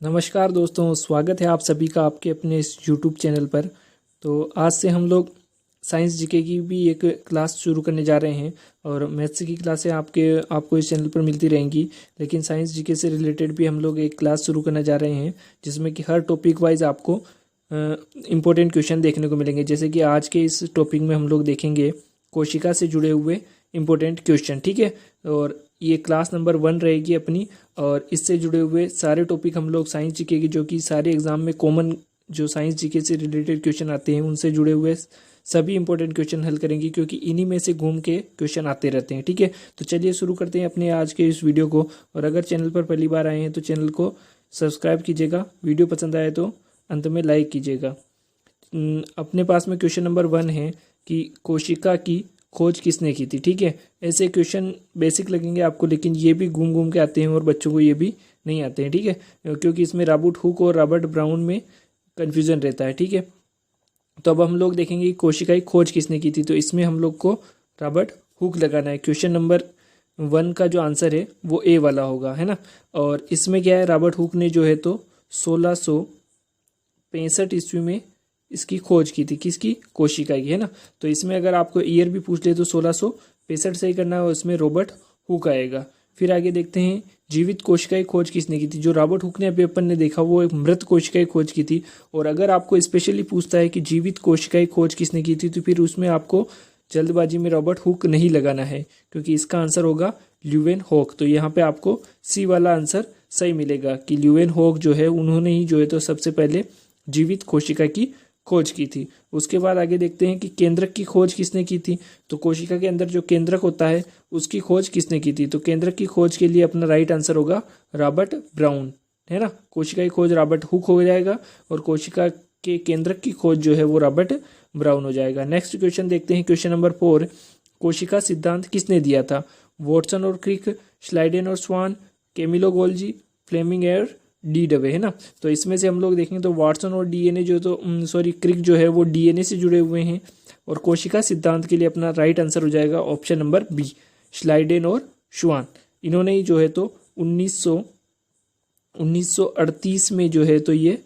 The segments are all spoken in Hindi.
नमस्कार दोस्तों, स्वागत है आप सभी का आपके अपने इस यूट्यूब चैनल पर। तो आज से हम लोग साइंस जीके की भी एक क्लास शुरू करने जा रहे हैं और मैथ्स की क्लासें आपको इस चैनल पर मिलती रहेंगी। लेकिन साइंस जीके से रिलेटेड भी हम लोग एक क्लास शुरू करने जा रहे हैं जिसमें कि हर टॉपिक वाइज आपको इम्पोर्टेंट क्वेश्चन देखने को मिलेंगे। जैसे कि आज के इस टॉपिक में हम लोग देखेंगे कोशिका से जुड़े हुए इम्पोर्टेंट क्वेश्चन, ठीक है। और ये क्लास नंबर 1 रहेगी अपनी, और इससे जुड़े हुए सारे टॉपिक हम लोग साइंस जीके की, जो कि सारे एग्जाम में कॉमन जो साइंस जीके से रिलेटेड क्वेश्चन आते हैं उनसे जुड़े हुए सभी इंपॉर्टेंट क्वेश्चन हल करेंगे, क्योंकि इन्हीं में से घूम के क्वेश्चन आते रहते हैं, ठीक है। तो चलिए शुरू करते हैं अपने आज के इस वीडियो को। और अगर चैनल पर पहली बार आए हैं तो चैनल को सब्सक्राइब कीजिएगा, वीडियो पसंद आए तो अंत में लाइक कीजिएगा। अपने पास में क्वेश्चन नंबर 1 है कि कोशिका की खोज किसने की थी, ठीक है। ऐसे क्वेश्चन बेसिक लगेंगे आपको, लेकिन ये भी घूम घूम के आते हैं और बच्चों को ये भी नहीं आते हैं, ठीक है, क्योंकि इसमें रॉबर्ट हुक और रॉबर्ट ब्राउन में कन्फ्यूजन रहता है, ठीक है। तो अब हम लोग देखेंगे कि कोशिका की खोज किसने की थी। तो इसमें हम लोग को रॉबर्ट हुक लगाना है। क्वेश्चन नंबर 1 का जो आंसर है वो ए वाला होगा, है ना। और इसमें क्या है, रॉबर्ट हुक ने जो है तो 1665 ईस्वी में इसकी खोज की थी, किसकी, कोशिका की, है ना। तो इसमें अगर आपको ईयर भी पूछ ले तो 1665 सही करना है और इसमें रॉबर्ट हुक आएगा। फिर आगे देखते हैं जीवित कोशिका की खोज किसने की थी। जो रॉबर्ट हुक ने अभी अपन ने देखा वो एक मृत कोशिका की खोज की थी। और अगर आपको स्पेशली पूछता है कि जीवित कोशिका की खोज किसने की थी, तो फिर उसमें आपको जल्दबाजी में रॉबर्ट हुक नहीं लगाना है, क्योंकि इसका आंसर होगा ल्यूवेन हॉक। तो यहाँ पे आपको सी वाला आंसर सही मिलेगा कि ल्यूवेन हॉक जो है उन्होंने ही जो है तो सबसे पहले जीवित कोशिका की खोज की थी। उसके बाद आगे देखते हैं कि केंद्रक की खोज किसने की थी। तो कोशिका के अंदर जो केंद्रक होता है उसकी खोज किसने की थी। तो केंद्रक की खोज के लिए अपना राइट आंसर होगा रॉबर्ट ब्राउन, है ना। कोशिका की खोज रॉबर्ट हुक हो जाएगा और कोशिका के केंद्रक की खोज जो है वो रॉबर्ट ब्राउन हो जाएगा। नेक्स्ट क्वेश्चन देखते हैं, क्वेश्चन नंबर 4, कोशिका सिद्धांत किसने दिया था। वॉटसन और क्रिक, स्लाइडेन और स्वान, कैमिलो गोल्जी, फ्लेमिंग और डी डबे, है ना। तो इसमें से हम लोग देखेंगे तो वाटसन और डीएनए जो तो क्रिक जो है वो डीएनए से जुड़े हुए हैं। और कोशिका सिद्धांत के लिए अपना राइट आंसर हो जाएगा ऑप्शन नंबर बी, स्लाइडेन और शुआन। इन्होंने ही जो है तो 1938 में जो है तो ये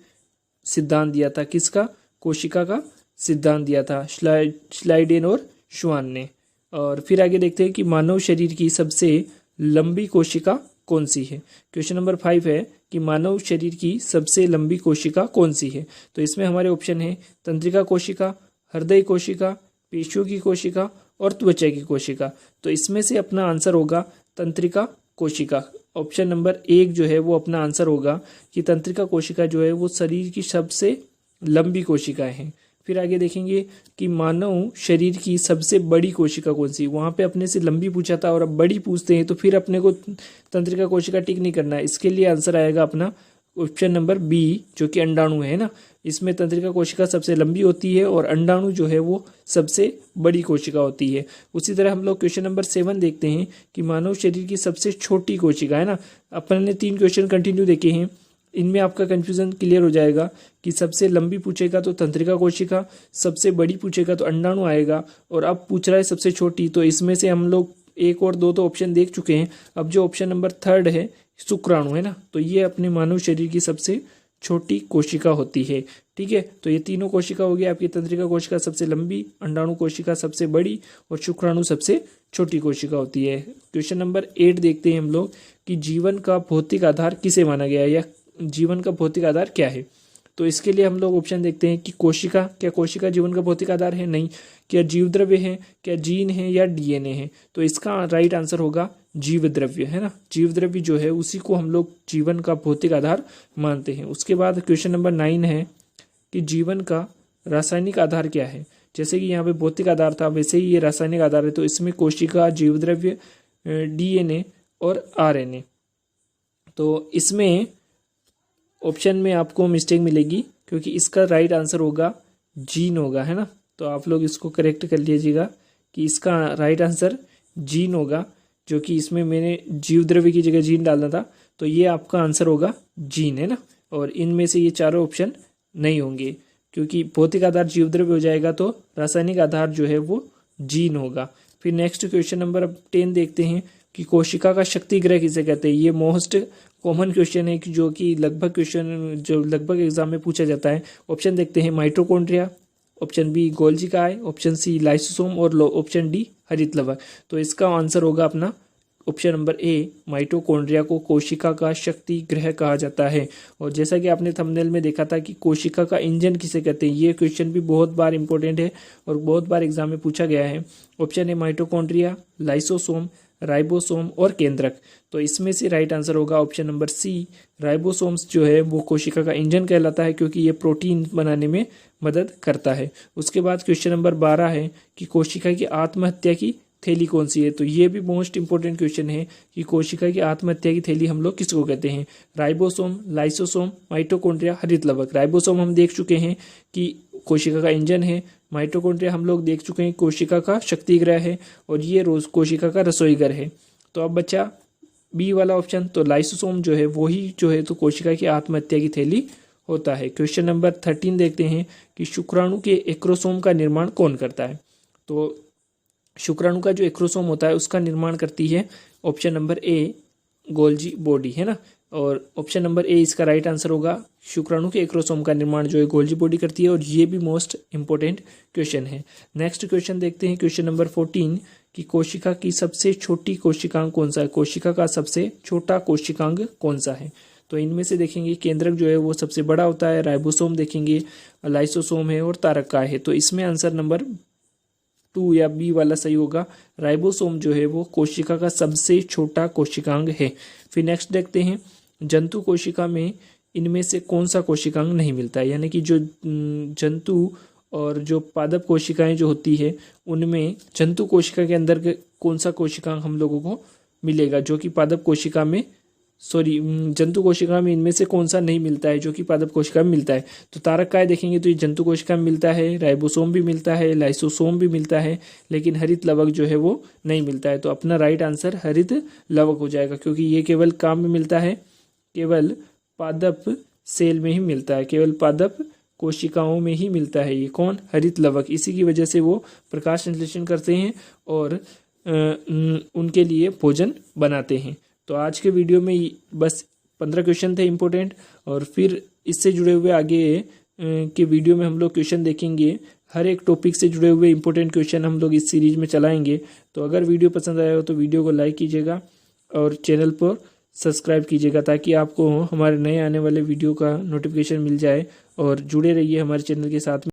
सिद्धांत दिया था, किसका, कोशिका का सिद्धांत दिया था स्लाइडेन और शुआन ने। और फिर आगे देखते हैं कि मानव शरीर की सबसे लंबी कोशिका कौन सी है। क्वेश्चन नंबर 5 है कि मानव शरीर की सबसे लंबी कोशिका कौन सी है। तो इसमें हमारे ऑप्शन है तंत्रिका कोशिका, हृदय कोशिका, पेशियों की कोशिका और त्वचा की कोशिका। तो इसमें से अपना आंसर होगा तंत्रिका कोशिका। ऑप्शन नंबर 1 जो है वो अपना आंसर होगा कि तंत्रिका कोशिका जो है वो शरीर की सबसे लंबी कोशिकाएं हैं। फिर आगे देखेंगे कि मानव शरीर की सबसे बड़ी कोशिका कौन सी। वहां पे अपने से लंबी पूछा था और अब बड़ी पूछते हैं, तो फिर अपने को तंत्रिका कोशिका टिक नहीं करना है। इसके लिए आंसर आएगा अपना ऑप्शन नंबर बी, जो कि अंडाणु है ना। इसमें तंत्रिका कोशिका सबसे लंबी होती है और अंडाणु जो है वो सबसे बड़ी कोशिका होती है। उसी तरह हम लोग क्वेश्चन नंबर 7 देखते हैं कि मानव शरीर की सबसे छोटी कोशिका, है ना। अपन ने 3 क्वेश्चन कंटिन्यू देखे हैं, इनमें आपका कंफ्यूजन क्लियर हो जाएगा कि सबसे लंबी पूछेगा तो तंत्रिका कोशिका, सबसे बड़ी पूछेगा तो अंडाणु आएगा, और अब पूछ रहा है सबसे छोटी। तो इसमें से हम लोग 1 और 2 तो ऑप्शन देख चुके हैं। अब जो ऑप्शन नंबर 3 है शुक्राणु, है ना, तो ये अपने मानव शरीर की सबसे छोटी कोशिका होती है, ठीक है। तो ये तीनों कोशिका हो गई आपकी, तंत्रिका कोशिका सबसे लंबी, अंडाणु कोशिका सबसे बड़ी और शुक्राणु सबसे छोटी कोशिका होती है। क्वेश्चन नंबर 8 देखते हैं हम लोग कि जीवन का भौतिक आधार किसे माना गया है, या जीवन का भौतिक आधार क्या है। तो इसके लिए हम लोग ऑप्शन देखते हैं कि कोशिका, क्या कोशिका जीवन का भौतिक आधार है, नहीं। क्या जीव द्रव्य है, क्या जीन है या डीएनए है। तो इसका राइट आंसर होगा जीव द्रव्य, है ना। जीव द्रव्य जो है उसी को हम लोग जीवन का भौतिक आधार मानते हैं। उसके बाद क्वेश्चन नंबर 9 है कि जीवन का रासायनिक आधार क्या है। जैसे कि यहाँ पे भौतिक आधार था, वैसे ही ये रासायनिक आधार है। तो इसमें कोशिका, जीव द्रव्य, डीएनए और आरएनए। तो इसमें ऑप्शन में आपको मिस्टेक मिलेगी, क्योंकि इसका राइट आंसर होगा जीन होगा, है ना। तो आप लोग इसको करेक्ट कर लीजिएगा कि इसका राइट आंसर जीन होगा, जो कि इसमें मैंने जीव द्रव्य की जगह जीन डालना था। तो ये आपका आंसर होगा जीन, है ना। और इनमें से ये चारों ऑप्शन नहीं होंगे, क्योंकि भौतिक आधार जीव द्रव्य हो जाएगा तो रासायनिक आधार जो है वो जीन होगा। फिर नेक्स्ट क्वेश्चन नंबर 10 देखते हैं कि कोशिका का शक्ति ग्रह किसे कहते हैं। ये मोस्ट कॉमन क्वेश्चन है कि जो कि लगभग एग्जाम में पूछा जाता है। ऑप्शन देखते हैं माइटोकॉन्ड्रिया, ऑप्शन बी गोल्जी काय, ऑप्शन सी लाइसोसोम और ऑप्शन डी हरित लवक। तो इसका आंसर होगा अपना ऑप्शन नंबर ए, माइटोकॉन्ड्रिया को कोशिका का शक्ति गृह कहा जाता है। और जैसा कि आपने थंबनेल में देखा था कि कोशिका का इंजन किसे कहते हैं, ये क्वेश्चन भी बहुत बार इंपॉर्टेंट है और बहुत बार एग्जाम में पूछा गया है। Option A mitochondria, lysosome, ribosome और केंद्रक। तो इसमें से राइट आंसर होगा ऑप्शन नंबर सी, राइबोसोम्स जो है वो कोशिका का इंजन कहलाता है, क्योंकि ये प्रोटीन बनाने में मदद करता है। उसके बाद क्वेश्चन नंबर 12 है कि कोशिका की आत्महत्या की थैली कौन सी है। तो ये भी मोस्ट इंपॉर्टेंट क्वेश्चन है कि कोशिका की आत्महत्या की थैली हम लोग किसको कहते हैं, राइबोसोम, लाइसोसोम, माइटोकॉन्ड्रिया, हरित लवक। राइबोसोम हम देख चुके हैं कि कोशिका का इंजन है, माइटोकॉन्ड्रिया हम लोग देख चुके हैं कोशिका का शक्तिगृह है, और ये रोज कोशिका का रसोई घर है। तो अब बच्चा बी वाला ऑप्शन, तो लाइसोसोम जो है वही जो है तो कोशिका की आत्महत्या की थैली होता है। क्वेश्चन नंबर 13 देखते हैं कि शुक्राणु के एक्रोसोम का निर्माण कौन करता है। तो शुक्राणु का जो एक्रोसोम होता है उसका निर्माण करती है option number A, Golgi body, है ना। और ऑप्शन नंबर ए इसका राइट आंसर होगा। शुक्राणु के एक्रोसोम का निर्माण जो है गोल्जी बॉडी करती है, और ये भी मोस्ट इंपॉर्टेंट क्वेश्चन है। नेक्स्ट क्वेश्चन देखते हैं, क्वेश्चन नंबर 14 कि कोशिका की सबसे छोटी कोशिकांग कौन सा है। कोशिका का सबसे छोटा कोशिकांग कौन सा है। तो इनमें से देखेंगे केंद्रक जो है वो सबसे बड़ा होता है, राइबोसोम देखेंगे, लाइसोसोम है और तारकाय है। तो इसमें आंसर नंबर 2 या बी वाला सही होगा। राइबोसोम जो है वो कोशिका का सबसे छोटा कोशिकांग है। फिर नेक्स्ट देखते हैं, जंतु कोशिका में इनमें से कौन सा कोशिकांग नहीं मिलता है। यानी कि जो जंतु और जो पादप कोशिकाएं जो होती है उनमें जंतु कोशिका के अंदर कौन सा कोशिकांग हम लोगों को मिलेगा, जो कि पादप कोशिका में जंतु कोशिका में इनमें से कौन सा नहीं मिलता है, जो कि पादप कोशिका में मिलता है। तो तारकाय देखेंगे तो ये जंतु कोशिका में मिलता है, राइबोसोम भी मिलता है, लाइसोसोम भी मिलता है, लेकिन हरित लवक जो है वो नहीं मिलता है। तो अपना राइट आंसर हरित लवक हो जाएगा, क्योंकि ये केवल काम में मिलता है, केवल पादप सेल में ही मिलता है, केवल पादप कोशिकाओं में ही मिलता है। ये कौन, हरित लवक। इसी की वजह से वो प्रकाश संश्लेषण करते हैं और उनके लिए भोजन बनाते हैं। तो आज के वीडियो में बस 15 क्वेश्चन थे इम्पोर्टेंट, और फिर इससे जुड़े हुए आगे के वीडियो में हम लोग क्वेश्चन देखेंगे। हर एक टॉपिक से जुड़े हुए इंपॉर्टेंट क्वेश्चन हम लोग इस सीरीज में चलाएंगे। तो अगर वीडियो पसंद आया हो तो वीडियो को लाइक कीजिएगा और चैनल पर सब्सक्राइब कीजिएगा, ताकि आपको हमारे नए आने वाले वीडियो का नोटिफिकेशन मिल जाए, और जुड़े रहिए हमारे चैनल के साथ में।